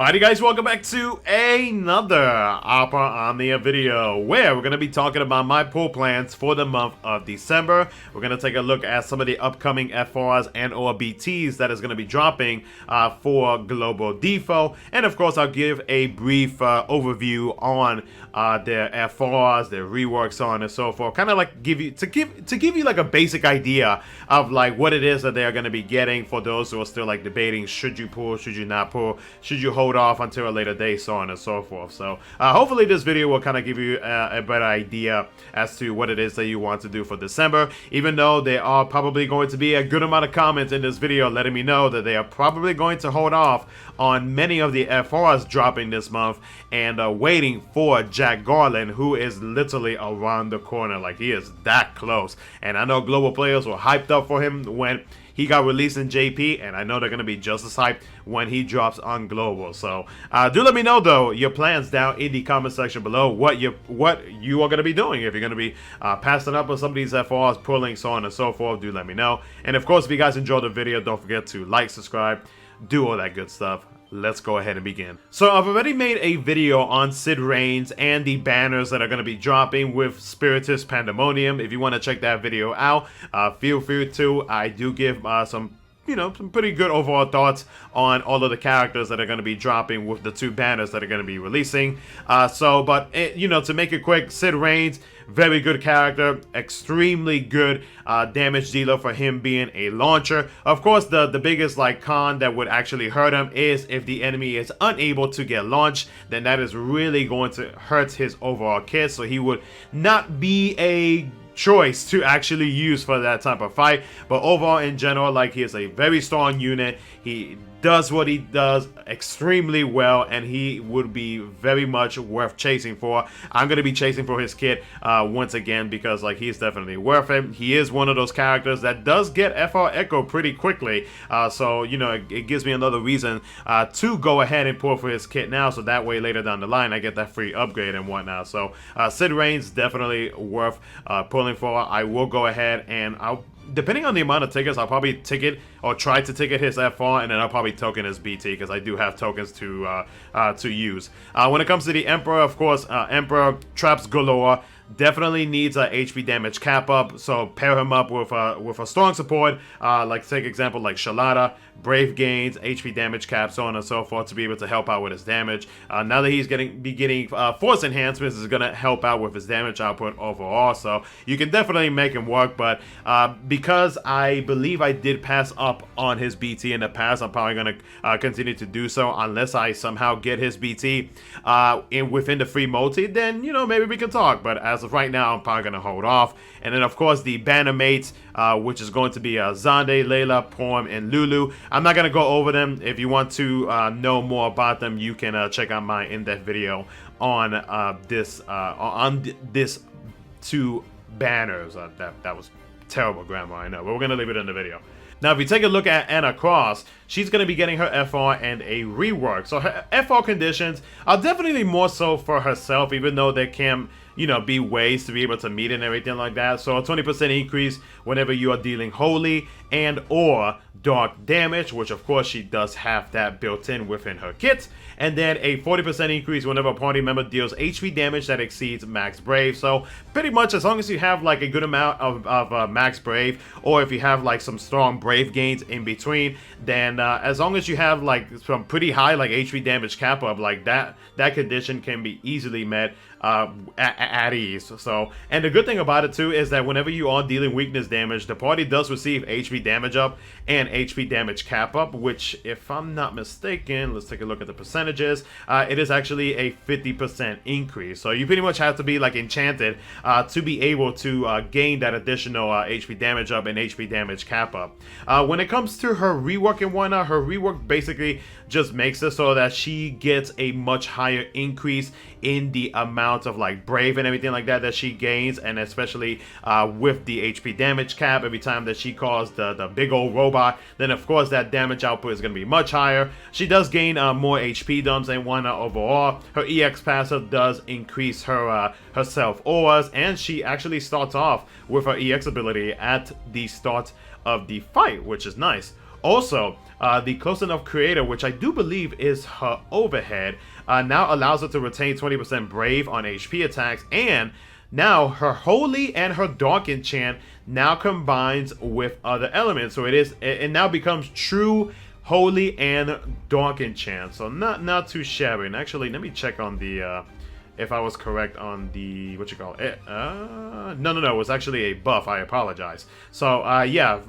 Alrighty guys, welcome back to another Opera Omnia video where we're going to be talking about my pool plans for the month of December. We're going to take a look at some of the upcoming FRs and or BTs that is going to be dropping for Global DFFOO. And of course, I'll give a brief overview on their FRs, their reworks, so on and so forth. Kind of like give you like a basic idea of like what it is that they are going to be getting for those who are still like debating, should you pull, should you not pull, should you hold off until a later date, so on and so forth. So hopefully this video will kind of give you a better idea as to what it is that you want to do for December, even though there are probably going to be a good amount of comments in this video letting me know that they are probably going to hold off on many of the FRs dropping this month and waiting for Jack Garland, who is literally around the corner. Like, he is that close. And I know global players were hyped up for him when he got released in JP, and I know they're going to be just as hyped when he drops on Global. So do let me know, though, your plans down in the comment section below, what you are going to be doing. If you're going to be passing up on some of these FRs, pulling, so on and so forth, do let me know. And of course, if you guys enjoyed the video, don't forget to like, subscribe, do all that good stuff. Let's go ahead and begin. So I've already made a video on Cid Raines and the banners that are going to be dropping with Spiritus Pandemonium. If you want to check that video out, feel free to. I do give some pretty good overall thoughts on all of the characters that are going to be dropping with the two banners that are going to be releasing. To make it quick, Cid Raines, very good character, extremely good damage dealer for him being a launcher. Of course, the biggest con that would actually hurt him is if the enemy is unable to get launched, then that is really going to hurt his overall kit, so he would not be a choice to actually use for that type of fight. But overall, in general, he is a very strong unit. He does what he does extremely well, and he would be very much worth chasing for. I'm going to be chasing for his kit once again because he's definitely worth it. He is one of those characters that does get FR Echo pretty quickly, so it gives me another reason to go ahead and pull for his kit now, so that way later down the line I get that free upgrade and whatnot. So Cid Raines definitely worth pulling for. I will go ahead and depending on the amount of tickets, I'll probably ticket or try to ticket his FR, and then I'll probably token his BT because I do have tokens to use. When it comes to the Emperor, of course, Emperor traps galore. Definitely needs a HP damage cap up, so pair him up with a strong support, take example like Shalada, Brave gains, HP damage cap, so on and so forth, to be able to help out with his damage. Now that he's getting force enhancements, is going to help out with his damage output overall, so you can definitely make him work. But because I believe I did pass up on his BT in the past, I'm probably going to continue to do so unless I somehow get his BT within the free multi. Then maybe we can talk, but as of right now, I'm probably going to hold off. And then of course the banner mates, which is going to be Zande, Layla, Porm, and Lulu. I'm not going to go over them. If you want to know more about them, you can check out my in-depth video on this two banners. That was terrible grammar, I know, but we're going to leave it in the video. Now, if you take a look at Enna Kros, she's going to be getting her FR and a rework. So her FR conditions are definitely more so for herself, even though there can be ways to be able to meet and everything like that. So a 20% increase whenever you are dealing holy and or dark damage, which of course she does have that built in within her kit. And then a 40% increase whenever a party member deals HP damage that exceeds max brave. So pretty much as long as you have a good amount of max brave, or if you have some strong brave gains in between, then as long as you have some pretty high HP damage cap up, that condition can be easily met at ease. So, and the good thing about it too is that whenever you are dealing weakness damage, the party does receive HP damage up and HP damage cap up, which, if I'm not mistaken, let's take a look at the percentages. It is actually a 50% increase. So you pretty much have to be enchanted to be able to gain that additional HP damage up and HP damage cap up. When it comes to her rework and whatnot, her rework basically just makes it so that she gets a much higher increase in the amount of brave and everything like that she gains, and especially with the HP damage cap, every time that she calls the big old robot, then of course that damage output is going to be much higher. She does gain more HP dumps and whatnot overall. Her EX passive does increase her self auras, and she actually starts off with her EX ability at the start of the fight, which is nice. Also, the Close Enough Creator, which I do believe is her overhead, now allows her to retain 20% Brave on HP attacks, and now her Holy and her Dark enchant now combines with other elements. So it now becomes true Holy and Dark enchant. So not too shabby. And actually, let me check on the if I was correct on the what you call it. No, it was actually a buff. I apologize. So yeah.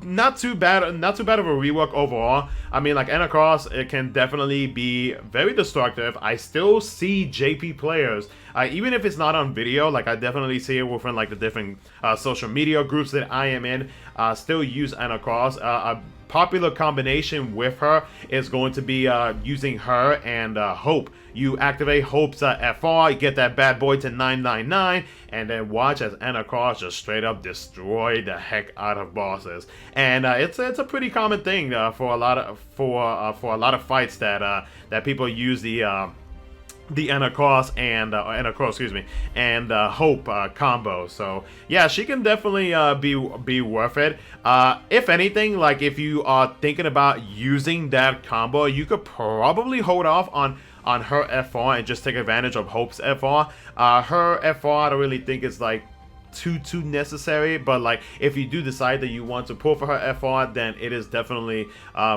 Not too bad of a rework overall. I mean, like Enna Kros, it can definitely be very destructive. I still see JP players, even if it's not on video, like I definitely see it within like the different social media groups that I am in, still use Enna Kros. A popular combination with her is going to be using her and Hope. You activate Hope's FR, you get that bad boy to 999, and then watch as Enna Kros just straight up destroy the heck out of bosses. And it's a pretty common thing for a lot of fights that people use the Enna Kros and Hope combo. So yeah, she can definitely be worth it. If anything, like if you are thinking about using that combo, you could probably hold off on her FR and just take advantage of Hope's FR. Her FR, I don't really think is like too necessary, but like if you do decide that you want to pull for her FR, then it is definitely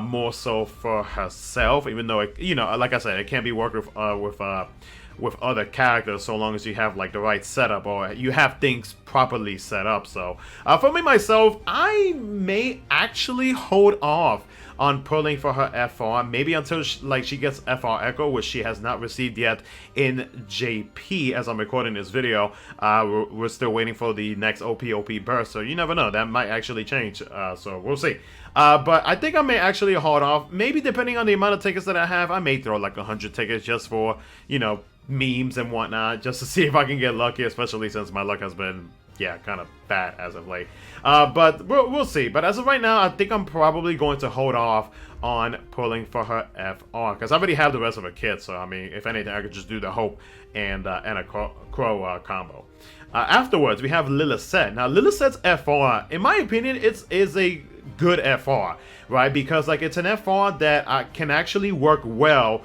more so for herself, even though it, like I said, it can be worked with other characters so long as you have like the right setup or you have things properly set up. So for me myself, I may actually hold off on pulling for her FR, maybe until she gets FR Echo, which she has not received yet in JP as I'm recording this video. We're still waiting for the next OP burst, so you never know, that might actually change, so we'll see. But I think I may actually hold off, maybe depending on the amount of tickets that I have. I may throw like 100 tickets just for, memes and whatnot, just to see if I can get lucky, especially since my luck has been, yeah, kind of bad as of late. But we'll see. But as of right now, I think I'm probably going to hold off on pulling for her FR, because I already have the rest of her kit. So I mean, if anything, I could just do the Hope and Enna Kros combo. Afterwards, we have Lilisette. Now, Lilisette's FR, in my opinion, is a good FR, right? Because like it's an FR that can actually work well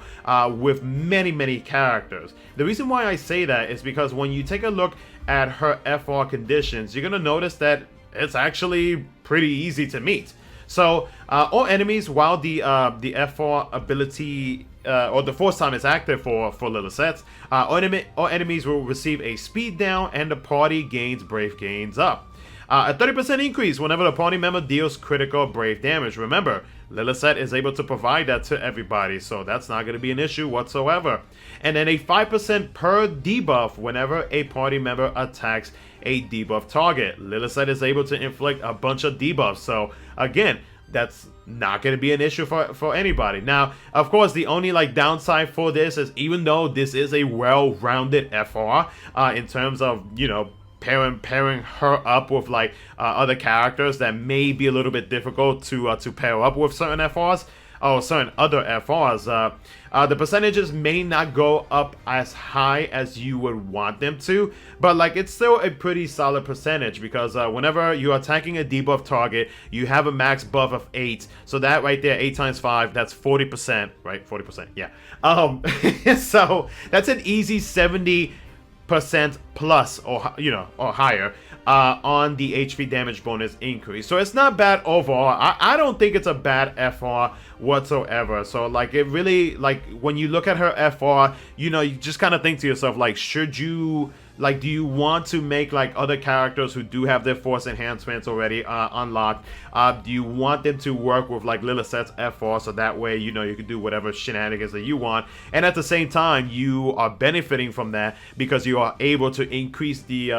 with many characters. The reason why I say that is because when you take a look at her FR conditions, you're gonna notice that it's actually pretty easy to meet. So all enemies, while the FR ability or the force time is active for Lilisette, all enemies will receive a speed down and the party gains Brave gains up. A 30% increase whenever the party member deals critical Brave damage. Remember, Lilisette is able to provide that to everybody, so that's not going to be an issue whatsoever. And then a 5% per debuff whenever a party member attacks a debuff target. Lilisette is able to inflict a bunch of debuffs, so again, that's not going to be an issue for anybody. Now, of course, the only like downside for this is, even though this is a well-rounded FR in terms of, pairing her up with like other characters that may be a little bit difficult to pair up with certain FRs or certain other FRs, the percentages may not go up as high as you would want them to, but like it's still a pretty solid percentage, because whenever you're attacking a debuff target, you have a max buff of 8, so that right there, 8 times 5, that's 40%, right? 40%, yeah. So that's an easy 70% plus or higher on the HP damage bonus increase. So it's not bad overall. I don't think it's a bad FR whatsoever. So like it really, like when you look at her FR, you just kind of think to yourself, like, should you, like, do you want to make like other characters who do have their force enhancements already unlocked? Do you want them to work with like Lilisette's FR, so that way you can do whatever shenanigans that you want, and at the same time you are benefiting from that because you are able to increase the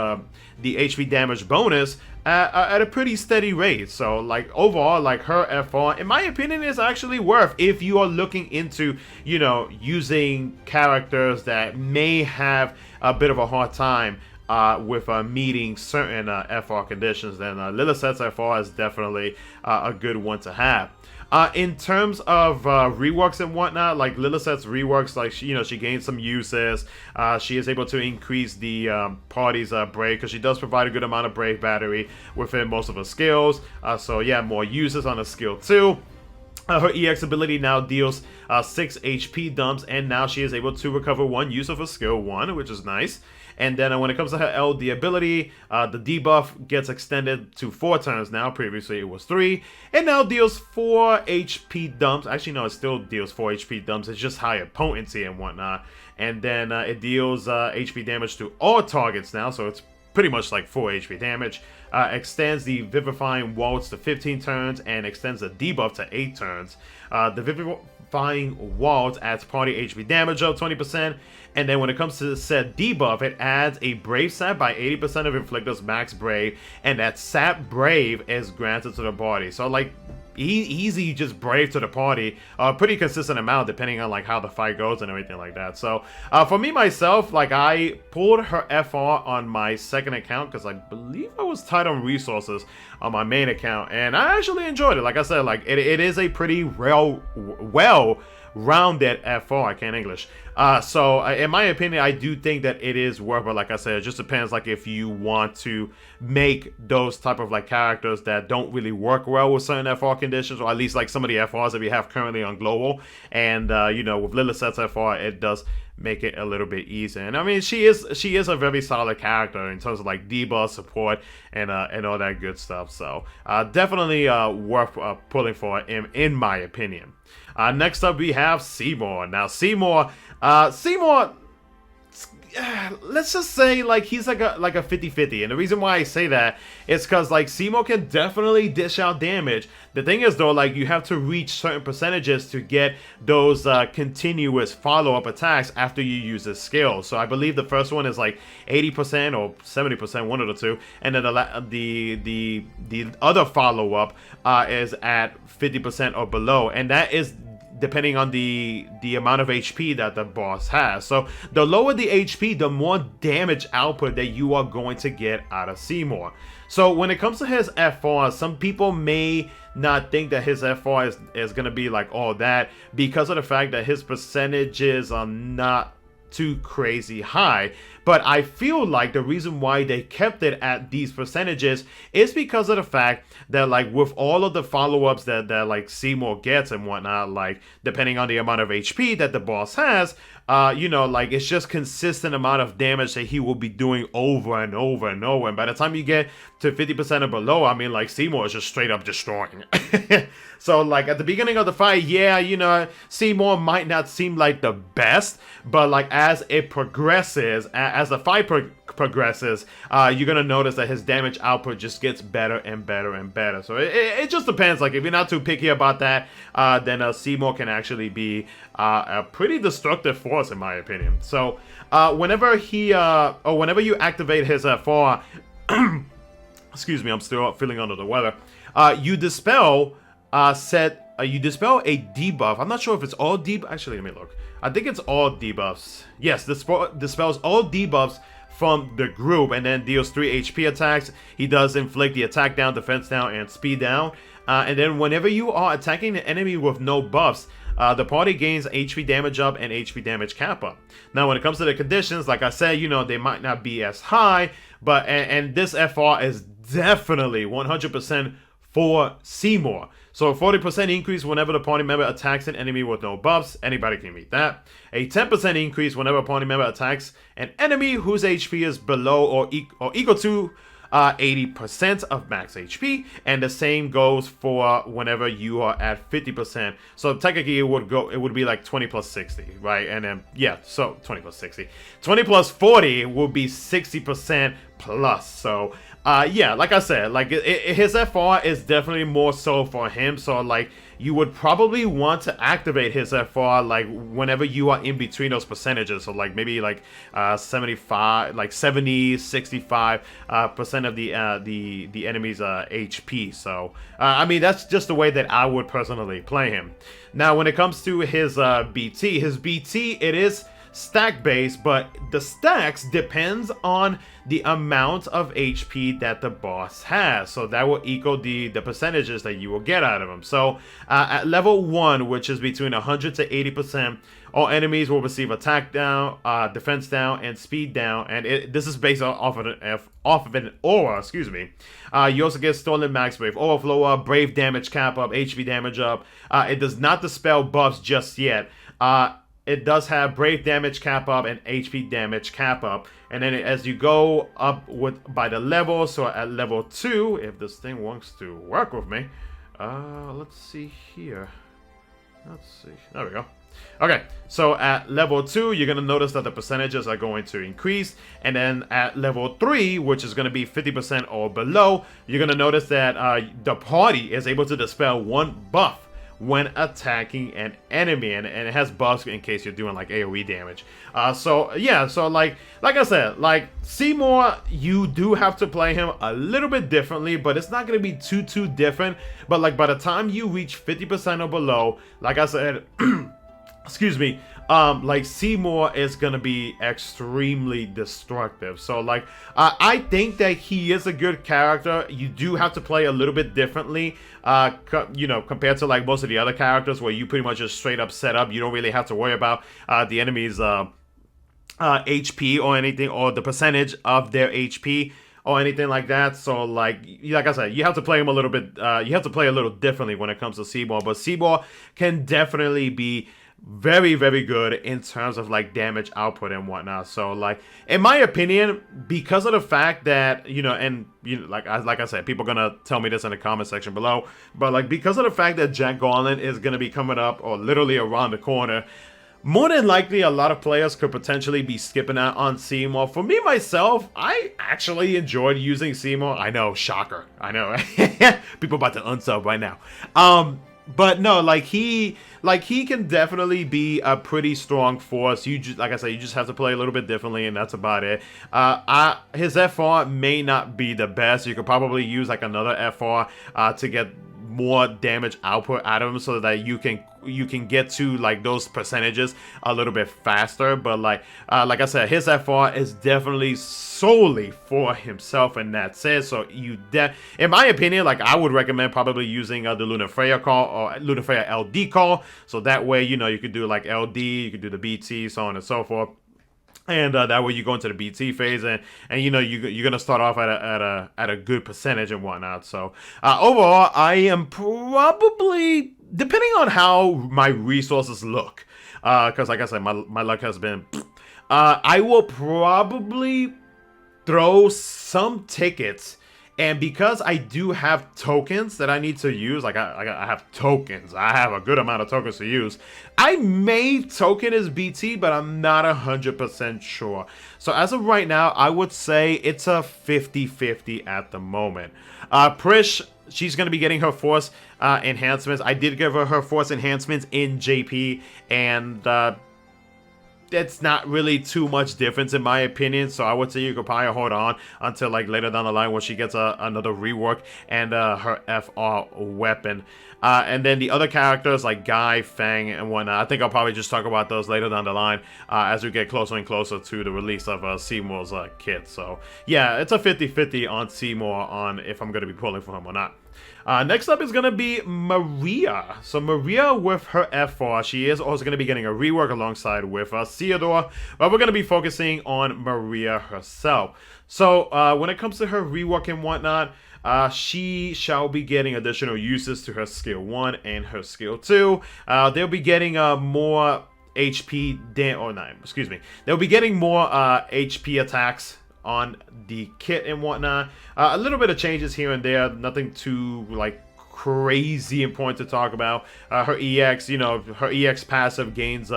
HP damage bonus at a pretty steady rate. So like overall, like her FR, in my opinion, is actually worth if you are looking into using characters that may have a bit of a hard time with meeting certain FR conditions. Then Lilisette's FR is definitely a good one to have. In terms of reworks and whatnot, like Lilisette's reworks, like she gains some uses. She is able to increase the party's brave, because she does provide a good amount of brave battery within most of her skills. So yeah, more uses on the skill too. Her EX ability now deals 6 HP dumps, and now she is able to recover 1 use of her skill 1, which is nice. And then when it comes to her LD ability, the debuff gets extended to 4 turns now. Previously it was 3. It now deals 4 HP dumps. Actually, no, it still deals 4 HP dumps. It's just higher potency and whatnot. And then it deals HP damage to all targets now, so it's pretty much like 4 HP damage. Extends the Vivifying Waltz to 15 turns and extends the debuff to 8 turns. The Vivifying Waltz adds party HP damage of 20%, and then when it comes to the said debuff, it adds a Brave Sap by 80% of Inflictor's max Brave, and that Sap Brave is granted to the party. So like, easy just brave to the party, pretty consistent amount depending on like how the fight goes and everything like that. So for me myself, like, I pulled her FR on my second account because I believe I was tight on resources on my main account, and I actually enjoyed it. Like I said, like it is a pretty well-rounded FR. I can't English. So in my opinion, I do think that it is worth it. Like I said, it just depends, like, if you want to make those type of like characters that don't really work well with certain FR conditions, or at least like some of the FRs that we have currently on global. And you know, with Lilisette's FR, it does make it a little bit easier. And I mean, she is a very solid character in terms of like debuff, support, and all that good stuff. So definitely worth pulling for in my opinion. Next up, we have Seymour. Now Seymour, let's just say like he's like a 50-50, and the reason why I say that is because like Seymour can definitely dish out damage. The thing is though, like, you have to reach certain percentages to get those continuous follow-up attacks after you use the skill. So I believe the first one is like 80% or 70%, one of the two, and then the other follow-up is at 50% or below, and that is depending on the amount of HP that the boss has. So the lower the HP, the more damage output that you are going to get out of Seymour. So when it comes to his FR, some people may not think that his FR is going to be like all that, because of the fact that his percentages are not too crazy high. But I feel like the reason why they kept it at these percentages is because of the fact that, like, with all of the follow-ups that like Seymour gets and whatnot, like, depending on the amount of HP that the boss has, you know, like, it's just consistent amount of damage that he will be doing over and over and over. And by the time you get to 50% or below, I mean, like, Seymour is just straight up destroying. So, like, at the beginning of the fight, yeah, you know, Seymour might not seem like the best, but, like, as it progresses, as the fight progresses, you're gonna notice that his damage output just gets better and better and better. So it just depends. Like, if you're not too picky about that, then Seymour can actually be a pretty destructive force, in my opinion. So whenever you activate his FR, excuse me, I'm still feeling under the weather. You dispel a debuff. I'm not sure if it's all debuff. Actually, let me look. I think it's all debuffs. Yes, dispels all debuffs from the group, and then deals 3 HP attacks. He does inflict the attack down, defense down, and speed down. And then whenever you are attacking an enemy with no buffs, the party gains HP damage up and HP damage cap up. Now, when it comes to the conditions, like I said, you know, they might not be as high, but and this FR is definitely 100% for Seymour. So a 40% increase whenever the party member attacks an enemy with no buffs. Anybody can meet that. A 10% increase whenever a party member attacks an enemy whose HP is below or equal to 80% of max HP, and the same goes for whenever you are at 50%. So technically it would be like 20 plus 60, right? And then yeah, so 20 plus 60. 20 plus 40 would be 60% plus. So yeah, like I said, like his FR is definitely more so for him. So like, you would probably want to activate his FR like whenever you are in between those percentages. So like maybe like 75, like 70, 65% of the enemy's HP. So I mean, that's just the way that I would personally play him. Now, when it comes to his BT, it is stack based, but the stacks depends on the amount of HP that the boss has. So that will equal the percentages that you will get out of them. So at level 1, which is between 100 to 80%, all enemies will receive attack down, defense down, and speed down. And this is based off of an aura, excuse me. You also get Stolen Max Brave Overflow up, Brave Damage Cap up, HP Damage up. It does not dispel buffs just yet. It does have Brave Damage Cap up and HP Damage Cap up. And then as you go up by the level, so at level 2, if this thing wants to work with me, let's see here. Let's see. There we go. Okay, so at level 2, you're going to notice that the percentages are going to increase. And then at level 3, which is going to be 50% or below, you're going to notice that the party is able to dispel 1 buff when attacking an enemy, and it has buffs in case you're doing like AoE damage. So yeah, so like I said, like Seymour, you do have to play him a little bit differently, but it's not going to be too different. But like by the time you reach 50% or below, like I said, excuse me, like Seymour is gonna be extremely destructive. So like I think that he is a good character. You do have to play a little bit differently, you know, compared to like most of the other characters where you pretty much just straight up set up. You don't really have to worry about the enemy's HP or anything, or the percentage of their HP or anything like that. So like I said, you have to play him a little bit, you have to play a little differently when it comes to Seymour. But Seymour can definitely be very good in terms of like damage output and whatnot. So like in my opinion, because of the fact that, you know, and you know, like I said, people are gonna tell me this in the comment section below, but like because of the fact that Jack Garland is gonna be coming up or literally around the corner, more than likely a lot of players could potentially be skipping out on Seymour. For me myself, I actually enjoyed using Seymour. I know, shocker, I know. People about to unsub right now. But no, like he can definitely be a pretty strong force. You just, like I said, you just have to play a little bit differently, and that's about it. His FR may not be the best. You could probably use like another FR to get more damage output out of him, so that you can get to like those percentages a little bit faster. But like I said, his FR is definitely solely for himself, and that's it. So in my opinion, like I would recommend probably using the Luna Freya call or Luna Freya LD call, so that way, you know, you could do like LD, you could do the BT, so on and so forth. And that way you go into the BT phase, and you know you're gonna start off at a good percentage and whatnot. So overall, I am probably, depending on how my resources look, because like I said, my luck has been, I will probably throw some tickets. And because I do have tokens that I need to use, like I have tokens, I have a good amount of tokens to use, I may token as BT, but I'm not 100% sure. So as of right now, I would say it's a 50-50 at the moment. Prish, she's going to be getting her force enhancements. I did give her force enhancements in JP, and that's not really too much difference in my opinion. So I would say you could probably hold on until like later down the line when she gets another rework and her FR weapon. And then the other characters like Guy, Fang, and whatnot, I think I'll probably just talk about those later down the line as we get closer and closer to the release of Seymour's kit. So yeah, it's a 50-50 on Seymour on if I'm going to be pulling for him or not. Next up is going to be Maria. So Maria with her FR, she is also going to be getting a rework alongside with Theodore, but we're going to be focusing on Maria herself. So when it comes to her rework and whatnot, she shall be getting additional uses to her skill 1 and her skill 2. They'll be getting more HP, they'll be getting more HP attacks on the kit and whatnot. A little bit of changes here and there, nothing too like crazy important to talk about. Her EX, you know, her EX passive gains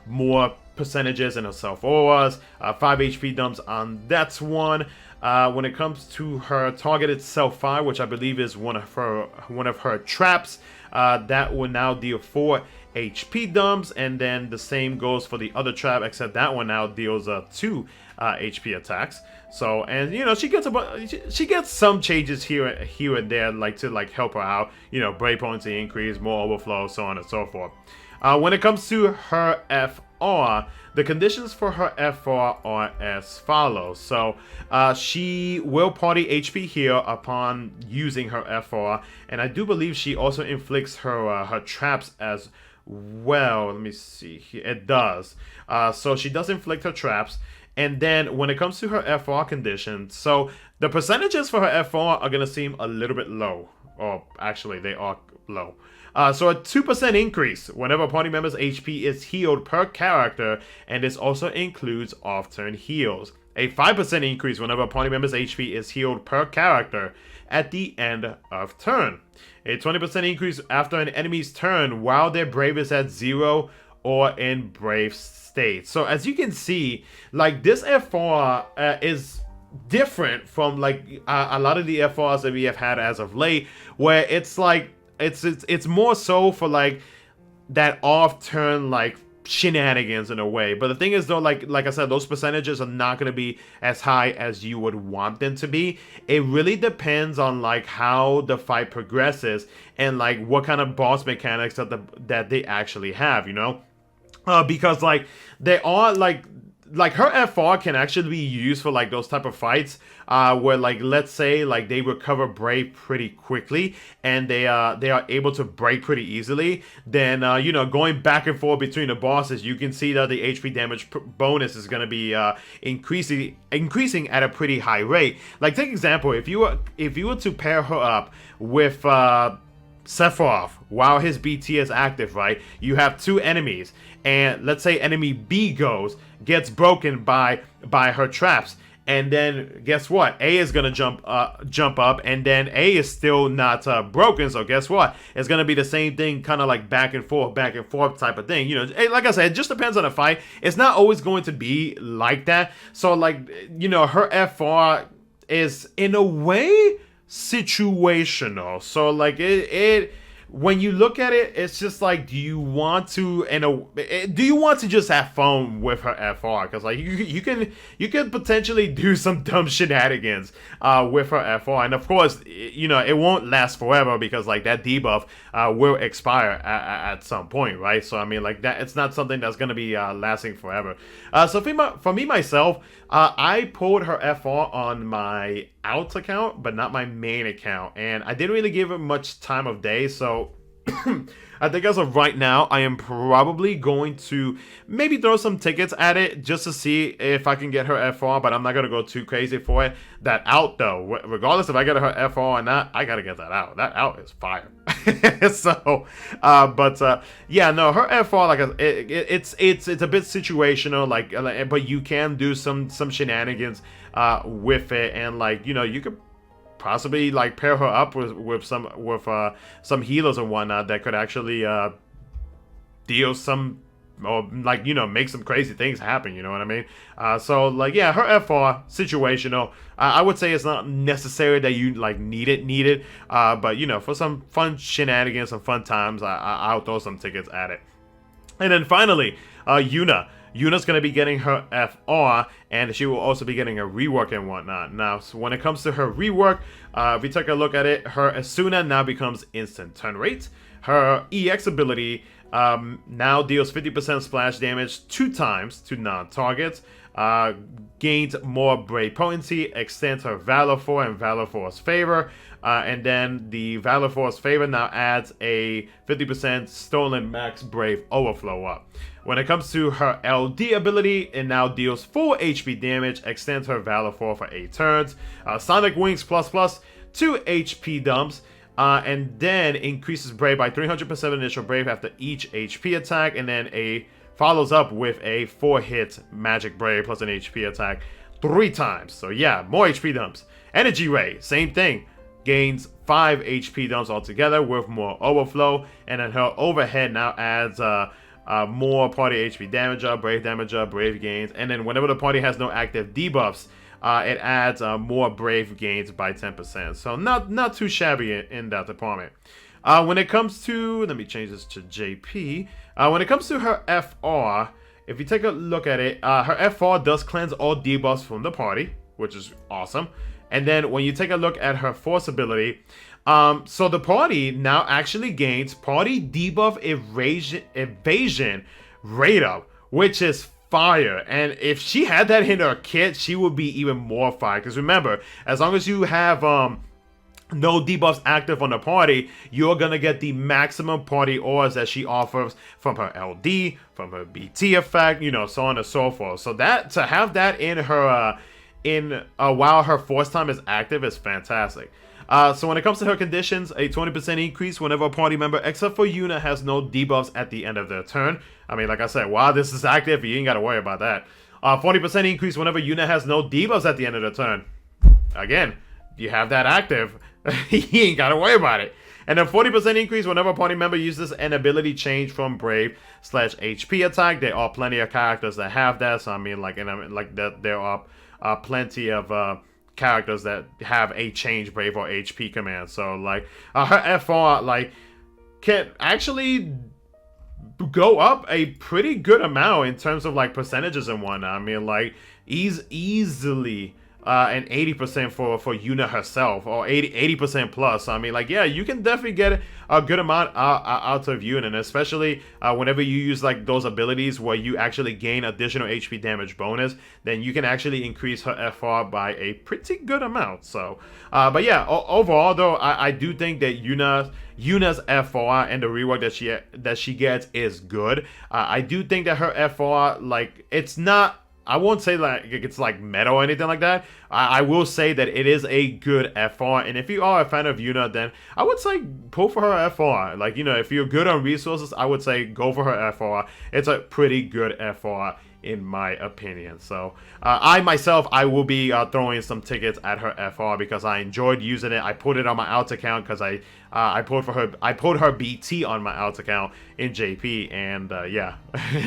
more percentages in her self auras, 5 HP dumps on that's one. When it comes to her targeted self fire, which I believe is one of her traps, that will now deal 4 HP dumps, and then the same goes for the other trap, except that one now deals 2 HP attacks. So, and you know, she gets some changes here and there, like to like help her out. You know, brave potency increase, more overflow, so on and so forth. When it comes to her FR, the conditions for her FR are as follows. So she will party HP heal upon using her FR, and I do believe she also inflicts her traps as well. Let me see here. It does. So she does inflict her traps. And then when it comes to her FR condition, so the percentages for her FR are going to seem a little bit low. Or actually, they are low. So a 2% increase whenever a party member's HP is healed per character, and this also includes off-turn heals. A 5% increase whenever a party member's HP is healed per character at the end of turn. A 20% increase after an enemy's turn while their brave is at 0 or in brave state. So as you can see, like this FR is different from like a lot of the FRs that we have had as of late, where it's like it's more so for like that off-turn like shenanigans in a way. But the thing is though, like I said, those percentages are not going to be as high as you would want them to be. It really depends on like how the fight progresses and like what kind of boss mechanics that they actually have, you know. Because like they are like her FR can actually be used for like those type of fights where like let's say like they recover brave pretty quickly and they are able to break pretty easily. Then you know, going back and forth between the bosses, you can see that the HP damage bonus is going to be increasing at a pretty high rate. Like take example, if you were to pair her up with Sephiroth while his BT is active, right? You have two enemies, and let's say enemy B gets broken by her traps, and then guess what? A is gonna jump up, and then A is still not broken. So guess what? It's gonna be the same thing, kind of like back and forth type of thing. You know, like I said, it just depends on the fight. It's not always going to be like that. So like, you know, her FR is in a way situational. So like it when you look at it, it's just like, do you want to just have fun with her FR? Because like you can potentially do some dumb shenanigans with her FR, and of course, you know, it won't last forever because like that debuff will expire at some point, right? So I mean, like that, it's not something that's gonna be lasting forever. So for me myself, I pulled her FR on my out account, but not my main account, and I didn't really give it much time of day. So I think as of right now, I am probably going to maybe throw some tickets at it just to see if I can get her FR, but I'm not going to go too crazy for it. That out, though, regardless if I get her FR or not, I got to get that out. That out is fire. So, yeah, no, her FR, like, it's a bit situational, like, but you can do some shenanigans with it, and, like, you know, you could possibly like pair her up with some healers and whatnot that could actually deal some, or like, you know, make some crazy things happen, you know what I mean? So like, yeah, her FR situational. I would say it's not necessary that you like need it, but you know, for some fun shenanigans, some fun times, I'll throw some tickets at it. And then finally, Yuna. Yuna's going to be getting her FR, and she will also be getting a rework and whatnot. Now, so when it comes to her rework, if we take a look at it, her Asuna now becomes instant turn rate. Her EX ability now deals 50% splash damage 2 times to non-targets. Gains more Brave potency, extends her Valor 4 and Valor 4's favor, and then the Valor 4's favor now adds a 50% stolen max Brave overflow up. When it comes to her LD ability, it now deals full HP damage, extends her Valor 4 for 8 turns, Sonic Wings plus 2 HP dumps, and then increases Brave by 300% initial Brave after each HP attack, and then follows up with a 4-hit Magic Brave plus an HP attack 3 times. So yeah, more HP dumps. Energy Ray, same thing. Gains 5 HP dumps altogether with more overflow, and then her overhead now adds more party HP damager, Brave gains, and then whenever the party has no active debuffs, it adds more Brave gains by 10%. So not too shabby in that department. When it comes to, let me change this to JP. When it comes to her FR, if you take a look at it, her FR does cleanse all debuffs from the party, which is awesome. And then when you take a look at her force ability, so the party now actually gains party debuff evasion rate up, which is fire. And if she had that in her kit, she would be even more fire. Because remember, as long as you have no debuffs active on the party, you're gonna get the maximum party auras that she offers from her LD, from her BT effect, you know, so on and so forth. So that, to have that in her while her force time is active, is fantastic. So when it comes to her conditions, a 20% increase whenever a party member, except for Yuna, has no debuffs at the end of their turn. I mean, like I said, while this is active, you ain't gotta worry about that. 40% increase whenever Yuna has no debuffs at the end of the turn. Again, you have that active, you ain't gotta worry about it. And then 40% increase whenever a party member uses an ability change from Brave / HP attack. There are plenty of characters that have that. So I mean, like, there are plenty of characters that have a change Brave or HP command. So like her FR like can actually go up a pretty good amount in terms of like percentages and whatnot. I mean, like easily an 80% for Yuna herself, or 80% plus. I mean, like, yeah, you can definitely get a good amount out of Yuna, and especially whenever you use like those abilities where you actually gain additional HP damage bonus, then you can actually increase her FR by a pretty good amount. So, but yeah, overall though, I do think that Yuna's FR and the rework that she gets is good. I do think that her FR, like, it's not, I won't say like it's like meta or anything like that. I will say that it is a good FR, and if you are a fan of Yuna, then I would say pull for her FR. Like, you know, if you're good on resources, I would say go for her FR. It's a pretty good FR in my opinion. So I myself, I will be throwing some tickets at her FR because I enjoyed using it. I put it on my alt account because I pulled her BT on my alt account in JP, and yeah,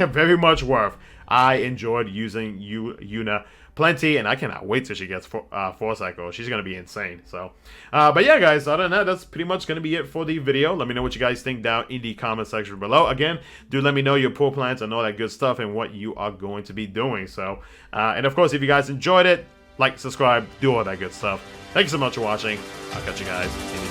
very much worth. I enjoyed using Yuna plenty, and I cannot wait till she gets Force Cycle. She's gonna be insane. So, but yeah, guys, other than that, that's pretty much gonna be it for the video. Let me know what you guys think down in the comment section below. Again, do let me know your pull plans and all that good stuff and what you are going to be doing. So, and of course, if you guys enjoyed it, like, subscribe, do all that good stuff. Thank you so much for watching. I'll catch you guys in the